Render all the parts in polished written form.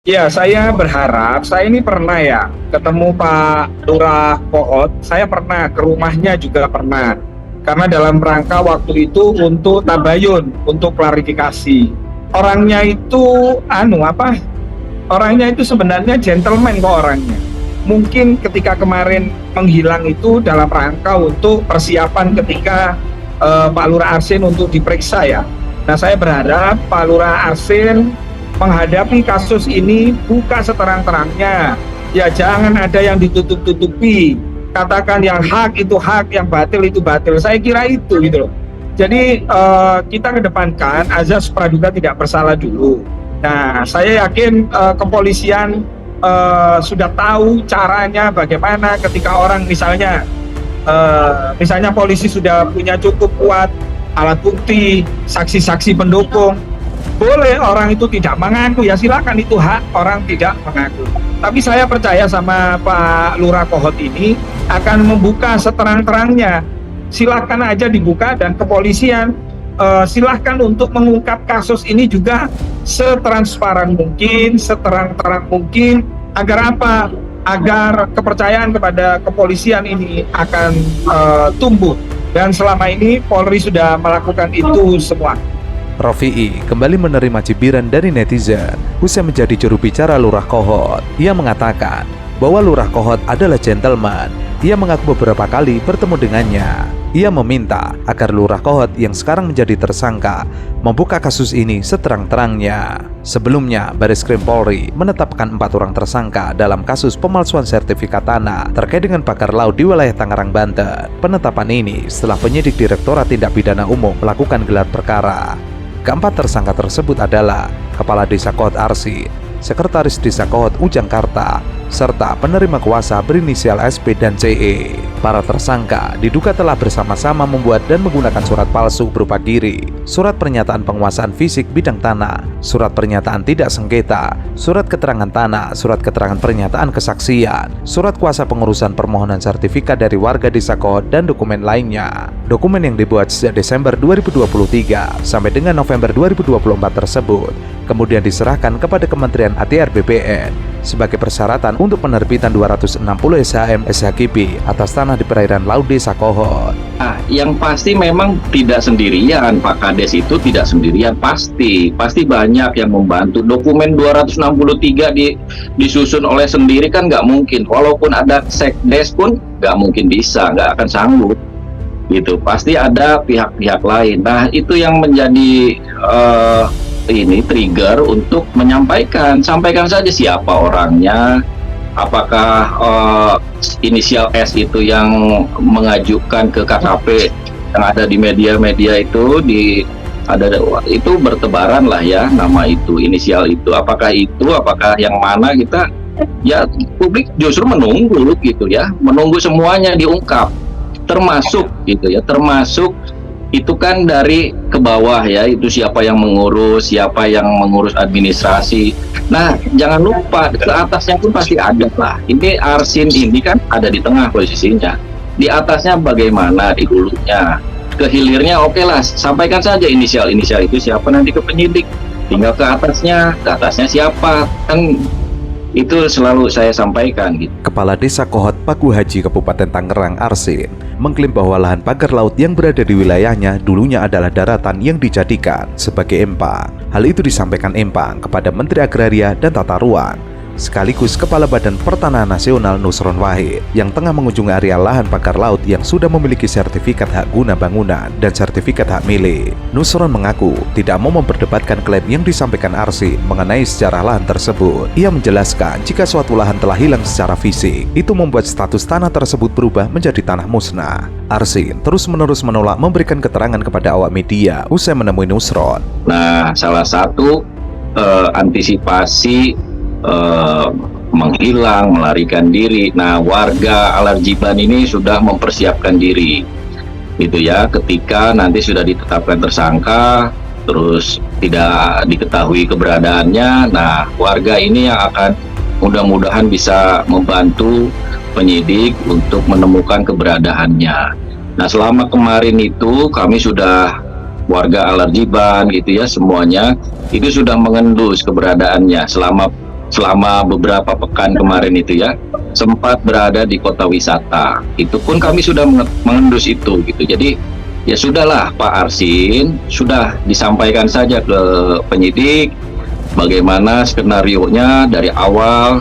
Ya, saya berharap, saya ini pernah ya ketemu Pak Lurah Pohot, saya pernah ke rumahnya juga pernah. Karena dalam rangka waktu itu untuk tabayun, untuk klarifikasi. Orangnya itu orangnya itu sebenarnya gentleman kok orangnya. Mungkin ketika kemarin menghilang itu dalam rangka untuk persiapan ketika Pak Lurah Arsin untuk diperiksa ya. Nah, saya berharap Pak Lurah Arsin menghadapi kasus ini buka seterang-terangnya. Ya jangan ada yang ditutup-tutupi. Katakan yang hak itu hak, yang batil itu batil. Saya kira itu gitu loh. Jadi kita kedepankan azas praduga tidak bersalah dulu. Nah, saya yakin kepolisian sudah tahu caranya bagaimana ketika orang misalnya polisi sudah punya cukup kuat alat bukti, saksi-saksi pendukung, boleh orang itu tidak mengaku, ya silakan, itu hak orang tidak mengaku. Tapi saya percaya sama Pak Lurah Kohot ini akan membuka seterang-terangnya. Silakan aja dibuka, dan kepolisian silahkan untuk mengungkap kasus ini juga setransparan mungkin, seterang-terang mungkin, agar apa? Agar kepercayaan kepada kepolisian ini akan tumbuh. Dan selama ini Polri sudah melakukan itu semua. Rofi'i kembali menerima cibiran dari netizen usai menjadi juru bicara Lurah Kohot. Ia mengatakan bahwa Lurah Kohot adalah gentleman. Ia mengaku beberapa kali bertemu dengannya. Ia meminta agar Lurah Kohot yang sekarang menjadi tersangka membuka kasus ini seterang-terangnya. Sebelumnya, Bareskrim Polri menetapkan 4 orang tersangka dalam kasus pemalsuan sertifikat tanah terkait dengan pagar laut di wilayah Tangerang, Banten. Penetapan ini setelah penyidik Direktorat Tindak Pidana Umum melakukan gelar perkara. Keempat tersangka tersebut adalah Kepala Desa Kohot Arsin, Sekretaris Desa Kohot Ujangkarta, serta penerima kuasa berinisial SP dan CE. Para tersangka diduga telah bersama-sama membuat dan menggunakan surat palsu berupa kiri, surat pernyataan penguasaan fisik bidang tanah, surat pernyataan tidak sengketa, surat keterangan tanah, surat keterangan pernyataan kesaksian, surat kuasa pengurusan permohonan sertifikat dari warga Desa Kohot, dan dokumen lainnya. Dokumen yang dibuat sejak Desember 2023 sampai dengan November 2024 tersebut kemudian diserahkan kepada Kementerian ATR BPN sebagai persyaratan untuk penerbitan 260 SHM SHGB atas tanah di perairan laut Desa Kohot. Nah, yang pasti memang tidak sendirian, Pak Kades itu tidak sendirian, pasti banyak yang membantu. Dokumen 263 disusun oleh sendiri kan nggak mungkin, walaupun ada sekdes pun nggak mungkin bisa, nggak akan sanggup gitu, pasti ada pihak-pihak lain. Nah, itu yang menjadi ini trigger untuk sampaikan saja siapa orangnya, apakah inisial S itu yang mengajukan ke KKP yang ada di media-media itu, itu bertebaran lah ya nama itu, inisial itu, apakah yang mana, kita ya publik justru menunggu gitu ya, menunggu semuanya diungkap, termasuk gitu ya, termasuk itu kan dari ke bawah ya, itu siapa yang mengurus administrasi. Nah, jangan lupa ke atasnya pun pasti ada lah. Ini Arsin ini kan ada di tengah posisinya. Di atasnya bagaimana, di hulunya, ke hilirnya oke lah, sampaikan saja inisial itu siapa, nanti ke penyidik. Tinggal ke atasnya siapa, kan itu selalu saya sampaikan gitu. Kepala Desa Kohot Paku Haji Kabupaten Tangerang Arsin mengklaim bahwa lahan pagar laut yang berada di wilayahnya dulunya adalah daratan yang dijadikan sebagai empang. Hal itu disampaikan Empang kepada Menteri Agraria dan Tata Ruang sekaligus Kepala Badan Pertanahan Nasional Nusron Wahid yang tengah mengunjungi area lahan pagar laut yang sudah memiliki sertifikat hak guna bangunan dan sertifikat hak milik. Nusron mengaku tidak mau memperdebatkan klaim yang disampaikan Arsin mengenai sejarah lahan tersebut. Ia menjelaskan jika suatu lahan telah hilang secara fisik, itu membuat status tanah tersebut berubah menjadi tanah musnah. Arsin terus-menerus menolak memberikan keterangan kepada awak media usai menemui Nusron. Nah, salah satu antisipasi menghilang, melarikan diri. Nah, warga Alarjiban ini sudah mempersiapkan diri gitu ya, ketika nanti sudah ditetapkan tersangka terus tidak diketahui keberadaannya. Nah, warga ini yang akan mudah-mudahan bisa membantu penyidik untuk menemukan keberadaannya. Nah, selama kemarin itu kami sudah, warga Alarjiban gitu ya, semuanya itu sudah mengendus keberadaannya selama selama beberapa pekan kemarin itu ya, sempat berada di kota wisata. Itu pun kami sudah mengendus itu gitu. Jadi ya sudahlah Pak Arsin, sudah disampaikan saja ke penyidik bagaimana skenarionya dari awal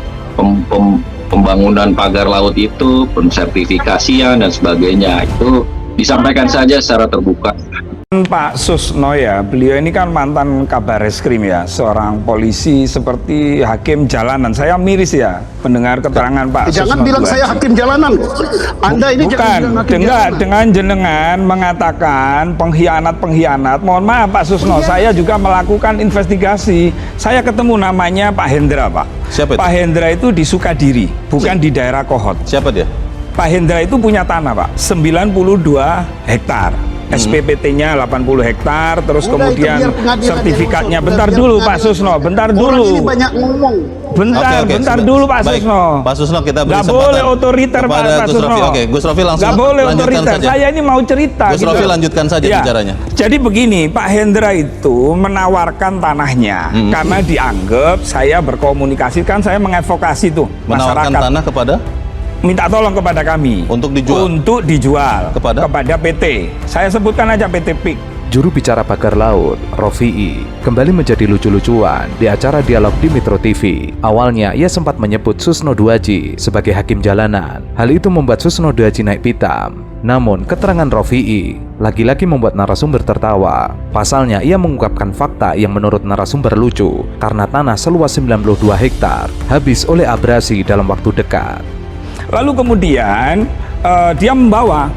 pembangunan pagar laut itu, pensertifikasian dan sebagainya, itu disampaikan saja secara terbuka. Pak Susno ya, beliau ini kan mantan kabar reskrim ya, seorang polisi seperti hakim jalanan. Saya miris ya mendengar keterangan Pak Susno. Jangan bilang saya hakim jalanan. Anda ini bukan, jangan bilang hakim jalanan. dengan jenengan mengatakan pengkhianat. Mohon maaf Pak Susno, saya juga melakukan investigasi. Saya ketemu namanya Pak Hendra, Pak. Siapa itu? Pak Hendra itu di Sukadiri, bukan di daerah Kohot. Siapa dia? Pak Hendra itu punya tanah, Pak, 92 hektar. SPPT-nya 80 hektar, terus Udah, kemudian itu biar pengadilan sertifikatnya. yang ngusut. Bentar Biar dulu Pak pengadilan. Susno, bentar Orang dulu. ini banyak ngomong. Bentar, Oke, bentar oke. dulu Pak Baik. Susno. Pak Susno, kita beri Nggak kesempatan boleh otoriter Pak kepada Gus Susno. Rofi. Oke, Gus Rofi langsung Nggak boleh lanjutkan otoriter. saja. Saya ini mau cerita. Gus Rofi lanjutkan saja Ya. bicaranya. Jadi begini, Pak Hendra itu menawarkan tanahnya karena dianggap saya berkomunikasi, kan saya mengadvokasi tuh Menawarkan masyarakat. tanah kepada Minta tolong kepada kami Untuk dijual? Untuk dijual Kepada PT. Saya sebutkan aja PT PIK. Juru bicara pagar laut, Rofi'i, kembali menjadi lucu-lucuan di acara dialog di Metro TV. Awalnya, ia sempat menyebut Susno Duaji sebagai hakim jalanan. Hal itu membuat Susno Duaji naik pitam. Namun, keterangan Rofi'i lagi-lagi membuat narasumber tertawa. Pasalnya, ia mengungkapkan fakta yang menurut narasumber lucu, karena tanah seluas 92 hektar habis oleh abrasi dalam waktu dekat. Lalu kemudian dia membawa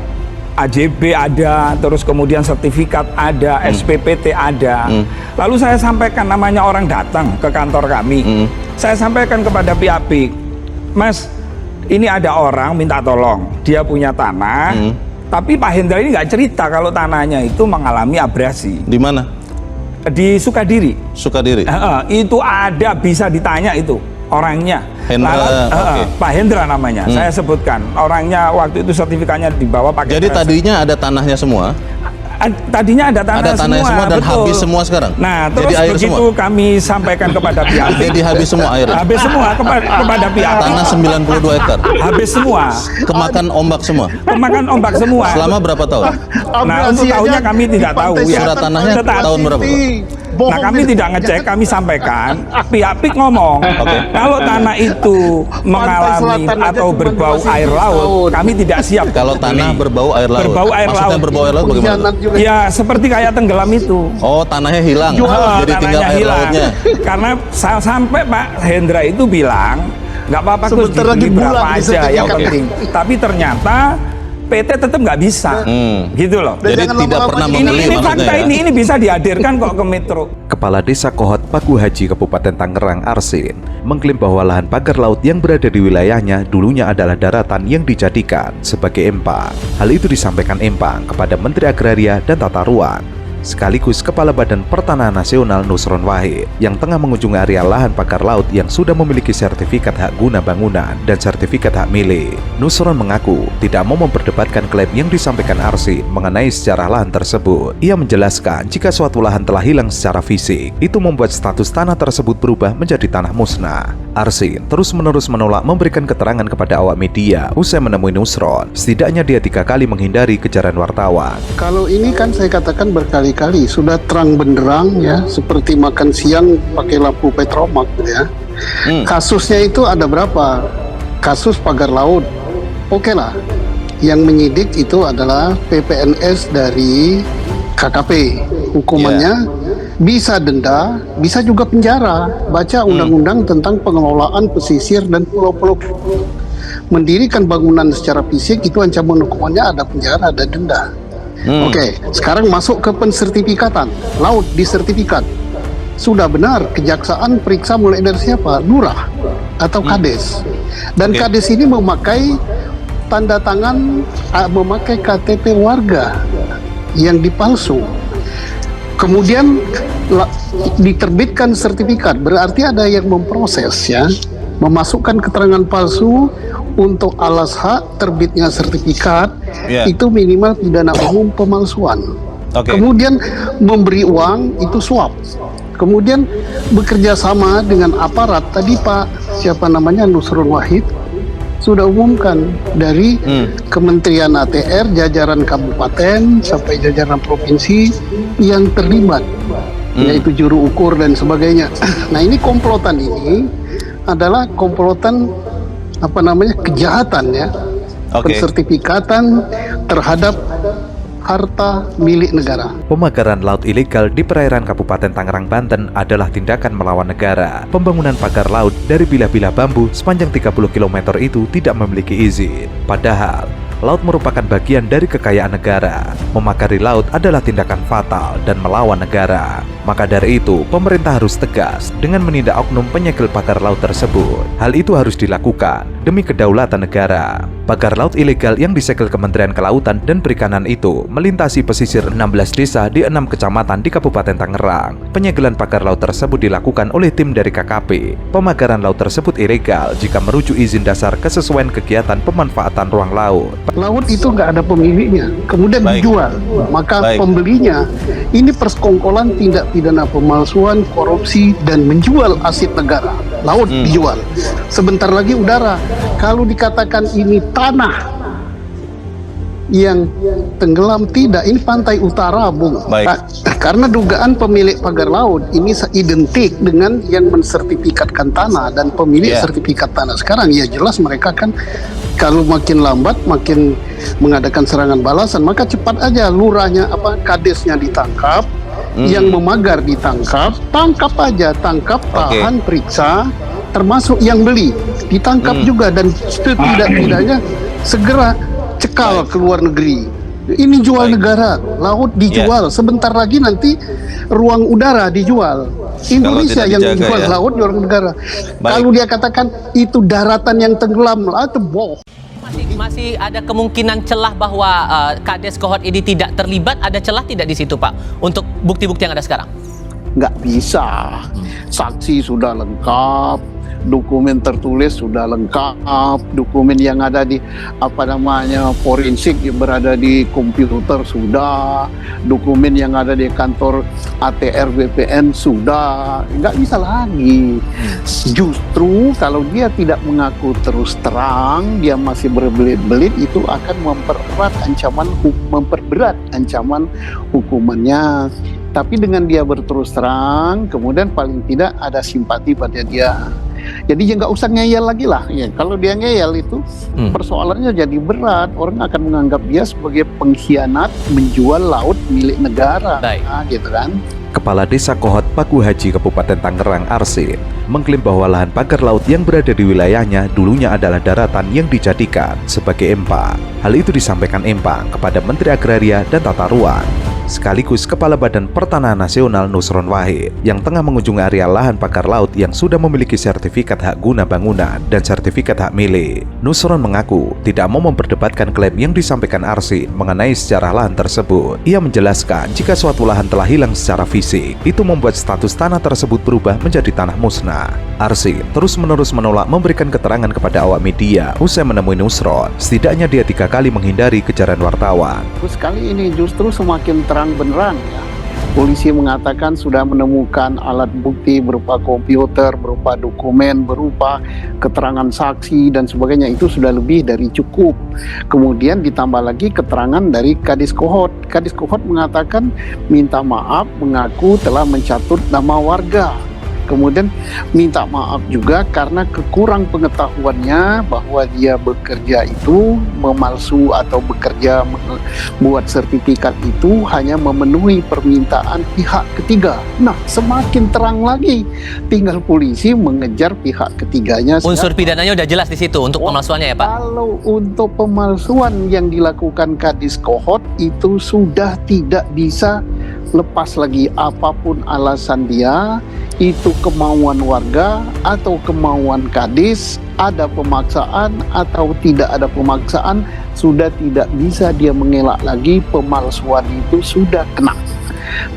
AJB ada, terus kemudian sertifikat ada, SPPT ada. Lalu saya sampaikan, namanya orang datang ke kantor kami. Saya sampaikan kepada pihak PIK, Mas, ini ada orang minta tolong, dia punya tanah, tapi Pak Hendra ini nggak cerita kalau tanahnya itu mengalami abrasi. di mana? Di Sukadiri. Sukadiri. Itu ada, bisa ditanya itu orangnya. Hendra, oke. Pak Hendra namanya, saya sebutkan. Orangnya waktu itu sertifikatnya dibawa pakai. Jadi tadinya ada tanahnya semua? Tadinya ada tanah, Ada tanahnya semua dan betul. habis semua sekarang? Nah, terus Jadi air begitu semua? kami sampaikan kepada pihak PIK. Jadi habis semua airnya? Habis semua kepada pihak PIK. Tanah 92 hektar? Habis semua. Kemakan ombak semua? Kemakan ombak semua. Selama berapa tahun? Nah, untuk tahunnya kami tidak tahu ya. Surat tanahnya Tetapi- tahun berapa, Pak? Nah, kami tidak ngecek, kami sampaikan. Pihak PIK ngomong, kalau tanah itu mengalami Selatan aja atau cuma berbau dikasih air laut, kami tidak siap. Kalau tanah berbau air laut? Berbau air Maksudnya laut. berbau air laut bagaimana? Pengkhianat juga. Ya, seperti kayak tenggelam itu. Oh, tanahnya hilang? Jadi tinggal Tanahnya air hilang. lautnya? Karena sampai Pak Hendra itu bilang, nggak apa-apa Gus, Sebentar lagi dibeli berapa bulan aja bisa yang jadi. penting. Tapi ternyata PT tetap nggak bisa, gitu loh. Jadi jangan tidak lama-lama pernah ini membeli Ini maksudnya fakta, ya? ini bisa dihadirkan kok ke Metro. Kepala Desa Kohot Paku Haji Kabupaten Tangerang Arsin mengklaim bahwa lahan pagar laut yang berada di wilayahnya dulunya adalah daratan yang dijadikan sebagai empang. Hal itu disampaikan Empang kepada Menteri Agraria dan Tata Ruang sekaligus Kepala Badan Pertanahan Nasional Nusron Wahid yang tengah mengunjungi area lahan pagar laut yang sudah memiliki sertifikat hak guna bangunan dan sertifikat hak milik. Nusron mengaku tidak mau memperdebatkan klaim yang disampaikan Arsin mengenai sejarah lahan tersebut. Ia menjelaskan jika suatu lahan telah hilang secara fisik, itu membuat status tanah tersebut berubah menjadi tanah musnah. Arsin terus-menerus menolak memberikan keterangan kepada awak media usai menemui Nusron. Setidaknya dia 3 kali menghindari kejaran wartawan. Kalau ini kan saya katakan berkali-kali sudah terang benderang ya, seperti makan siang pakai lampu petromak ya. Kasusnya itu ada berapa? Kasus pagar laut, oke lah. Yang menyidik itu adalah PPNS dari KKP. Hukumannya bisa denda, bisa juga penjara. Baca undang-undang tentang pengelolaan pesisir dan pulau-pulau. Mendirikan bangunan secara fisik itu ancaman hukumannya ada penjara dan denda. Oke, sekarang masuk ke pensertifikatan. Laut disertifikat. Sudah benar, kejaksaan periksa mulai dari siapa? Lurah atau kades. Dan kades ini memakai tanda tangan, memakai KTP warga yang dipalsu. Kemudian diterbitkan sertifikat, berarti ada yang memproses ya, memasukkan keterangan palsu untuk alas hak terbitnya sertifikat. Itu minimal pidana umum pemalsuan. Oke. Kemudian memberi uang itu suap. Kemudian bekerja sama dengan aparat, tadi Pak Nusron Wahid sudah umumkan dari Kementerian ATR, jajaran kabupaten sampai jajaran provinsi yang terlibat, yaitu juru ukur dan sebagainya. Nah, ini komplotan ini adalah komplotan kejahatan ya, pensertifikatan terhadap harta milik negara. Pemagaran laut ilegal di perairan Kabupaten Tangerang, Banten adalah tindakan melawan negara. Pembangunan pagar laut dari bilah-bilah bambu sepanjang 30 km itu tidak memiliki izin. Padahal, laut merupakan bagian dari kekayaan negara. Memagari laut adalah tindakan fatal dan melawan negara. Maka dari itu, pemerintah harus tegas dengan menindak oknum penyegel pagar laut tersebut. Hal itu harus dilakukan demi kedaulatan negara. Pagar laut ilegal yang disegel Kementerian Kelautan dan Perikanan itu melintasi pesisir 16 desa di 6 kecamatan di Kabupaten Tangerang. Penyegelan pagar laut tersebut dilakukan oleh tim dari KKP. Pemagaran laut tersebut ilegal jika merujuk izin dasar kesesuaian kegiatan pemanfaatan ruang laut. Laut itu nggak ada pemiliknya, kemudian dijual. Maka pembelinya ini persekongkolan tindak pidana pemalsuan, korupsi, dan menjual aset negara. Laut dijual. Sebentar lagi udara. Kalau dikatakan ini tanah yang tenggelam, tidak, ini pantai utara, Bung. Karena dugaan pemilik pagar laut ini identik dengan yang mensertifikatkan tanah dan pemilik sertifikat tanah sekarang. Ya jelas mereka kan kalau makin lambat makin mengadakan serangan balasan, maka cepat aja lurahnya kadesnya ditangkap, yang memagar ditangkap, tangkap aja, tahan, periksa, termasuk yang beli ditangkap juga, dan setidak-tidaknya segera cekal ke luar negeri. Ini jual negara, laut dijual. Sebentar lagi nanti ruang udara dijual. Indonesia yang menjual laut, jual negara. Kalau dia katakan itu daratan yang tenggelam, itu bohong. Masih ada kemungkinan celah bahwa Kades Kohot ini tidak terlibat. Ada celah tidak di situ, Pak, untuk bukti-bukti yang ada sekarang? Nggak bisa. Saksi sudah lengkap, dokumen tertulis sudah lengkap, dokumen yang ada di forensik yang berada di komputer sudah, dokumen yang ada di kantor ATR BPN sudah. Nggak bisa lagi. Justru kalau dia tidak mengaku terus terang, dia masih berbelit-belit, itu akan memperberat ancaman hukumannya. Tapi dengan dia berterus terang, kemudian paling tidak ada simpati pada dia. Jadi ya nggak usah ngeyel lagi lah. Ya, kalau dia ngeyel itu persoalannya jadi berat. Orang akan menganggap dia sebagai pengkhianat menjual laut milik negara. Nah, gitu kan. Kepala Desa Kohot Paku Haji Kabupaten Tangerang, Arsin, mengklaim bahwa lahan pagar laut yang berada di wilayahnya dulunya adalah daratan yang dijadikan sebagai empang. Hal itu disampaikan Empang kepada Menteri Agraria dan Tata Ruang, sekaligus Kepala Badan Pertanahan Nasional Nusron Wahid, yang tengah mengunjungi area lahan pagar laut yang sudah memiliki sertifikat hak guna bangunan dan sertifikat hak milik. Nusron mengaku tidak mau memperdebatkan klaim yang disampaikan Arsin mengenai sejarah lahan tersebut. Ia menjelaskan jika suatu lahan telah hilang secara fisik, itu membuat status tanah tersebut berubah menjadi tanah musnah. Arsin terus-menerus menolak memberikan keterangan kepada awak media usai menemui Nusron. Setidaknya dia 3 kali menghindari kejaran wartawan. Terus kali ini justru semakin terang benderang ya. Polisi mengatakan sudah menemukan alat bukti berupa komputer, berupa dokumen, berupa keterangan saksi dan sebagainya. Itu sudah lebih dari cukup. Kemudian ditambah lagi keterangan dari Kadis Kohot. Kadis Kohot mengatakan minta maaf, mengaku telah mencatut nama warga. Kemudian minta maaf juga karena kekurang pengetahuannya bahwa dia bekerja itu memalsu atau bekerja membuat sertifikat itu hanya memenuhi permintaan pihak ketiga. Nah, semakin terang lagi, tinggal polisi mengejar pihak ketiganya. Unsur pidananya udah jelas di situ untuk pemalsuannya ya, Pak? Kalau untuk pemalsuan yang dilakukan Kadis Kohot itu sudah tidak bisa lepas lagi, apapun alasan dia, itu kemauan warga atau kemauan kadis, ada pemaksaan atau tidak ada pemaksaan, sudah tidak bisa dia mengelak lagi, pemalsuan itu sudah kena.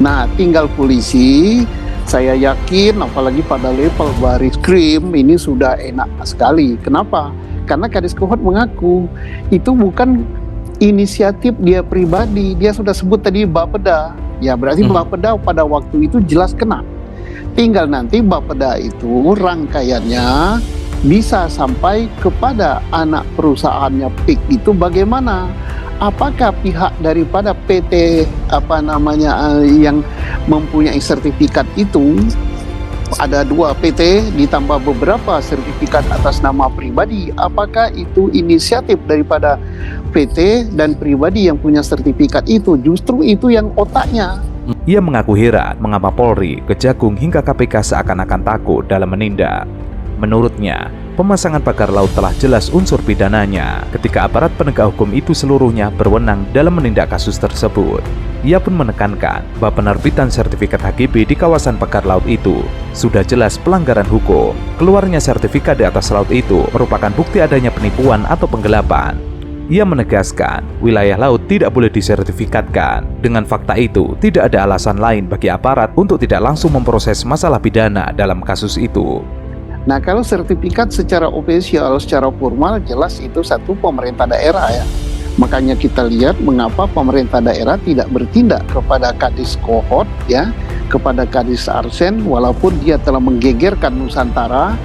Nah, tinggal polisi, saya yakin apalagi pada level baris krim ini sudah enak sekali. Kenapa? Karena Kadis Kohot mengaku itu bukan inisiatif dia pribadi. Dia sudah sebut tadi Bapeda. Ya berarti Bapeda pada waktu itu jelas kena. Tinggal nanti Bapeda itu rangkaiannya bisa sampai kepada anak perusahaannya PIK itu bagaimana? Apakah pihak daripada PT yang mempunyai sertifikat itu, ada 2 PT ditambah beberapa sertifikat atas nama pribadi, apakah itu inisiatif daripada PT dan pribadi yang punya sertifikat itu? Justru itu yang otaknya. Ia mengaku heran mengapa Polri, Kejagung hingga KPK seakan-akan takut dalam menindak. Menurutnya, pemasangan pagar laut telah jelas unsur pidananya ketika aparat penegak hukum itu seluruhnya berwenang dalam menindak kasus tersebut. Ia pun menekankan bahwa penerbitan sertifikat HGB di kawasan pagar laut itu sudah jelas pelanggaran hukum. Keluarnya sertifikat di atas laut itu merupakan bukti adanya penipuan atau penggelapan. Ia menegaskan wilayah laut tidak boleh disertifikatkan. Dengan fakta itu, tidak ada alasan lain bagi aparat untuk tidak langsung memproses masalah pidana dalam kasus itu. Nah, kalau sertifikat secara ofisial, secara formal, jelas itu satu pemerintah daerah ya. Makanya kita lihat mengapa pemerintah daerah tidak bertindak kepada Kadis Kohot ya, kepada Kadis Arsen, walaupun dia telah menggegerkan Nusantara.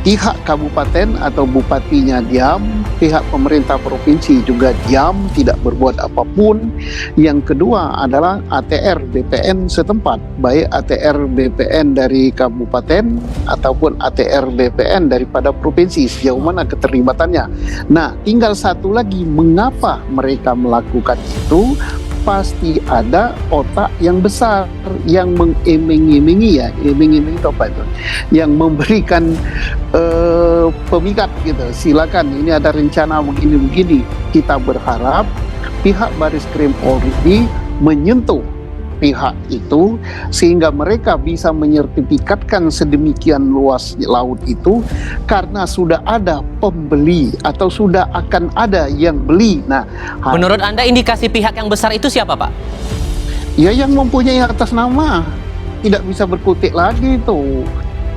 Pihak kabupaten atau bupatinya diam, pihak pemerintah provinsi juga diam, tidak berbuat apapun. Yang kedua adalah ATR BPN setempat, baik ATR BPN dari kabupaten ataupun ATR BPN daripada provinsi, sejauh mana keterlibatannya. Nah, tinggal satu lagi, mengapa mereka melakukan itu? Pasti ada otak yang besar yang mengiming-imingi ya, iming-iming itu apa itu? Yang memberikan pemikat gitu. Silakan, ini ada rencana begini-begini. Kita berharap pihak Baris Krim Polri menyentuh pihak itu sehingga mereka bisa menyertifikatkan sedemikian luas laut itu karena sudah ada pembeli atau sudah akan ada yang beli. Nah, Menurut Anda indikasi pihak yang besar itu siapa, Pak? ya yang mempunyai atas nama, tidak bisa berkutik lagi itu.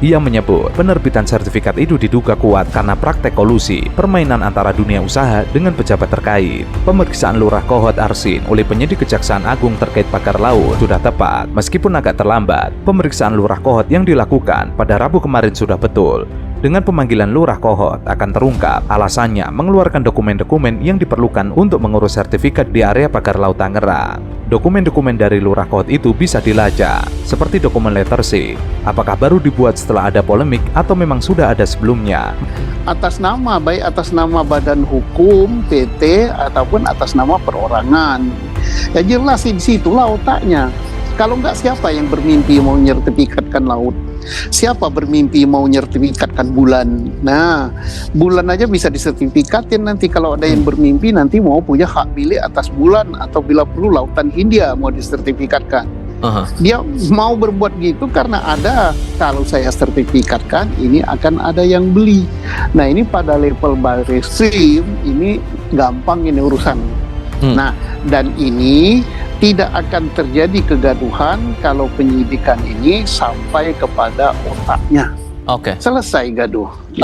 Ia menyebut penerbitan sertifikat itu diduga kuat karena praktek kolusi, permainan antara dunia usaha dengan pejabat terkait. Pemeriksaan Lurah Kohot Arsin oleh penyidik Kejaksaan Agung terkait pagar laut sudah tepat. Meskipun agak terlambat, pemeriksaan Lurah Kohot yang dilakukan pada Rabu kemarin sudah betul. Dengan pemanggilan Lurah Kohot akan terungkap alasannya mengeluarkan dokumen-dokumen yang diperlukan untuk mengurus sertifikat di area pagar laut Tangerang. Dokumen-dokumen dari Lurah Kohot itu bisa dilacak, seperti dokumen letter C. Apakah baru dibuat setelah ada polemik atau memang sudah ada sebelumnya? Atas nama, baik atas nama badan hukum, PT, ataupun atas nama perorangan. Ya jelas di situlah otaknya. Kalau enggak, siapa yang bermimpi mau nyertifikatkan laut? Siapa bermimpi mau nyertifikatkan bulan? Nah, bulan aja bisa disertifikatin nanti kalau ada yang bermimpi nanti mau punya hak milik atas bulan atau bila perlu lautan Hindia mau disertifikatkan. Dia mau berbuat gitu karena ada, kalau saya sertifikatkan ini akan ada yang beli. Nah, ini pada level Baris Krim ini gampang ini urusan. Nah, dan ini tidak akan terjadi kegaduhan kalau penyidikan ini sampai kepada otaknya. Oke. Selesai gaduh.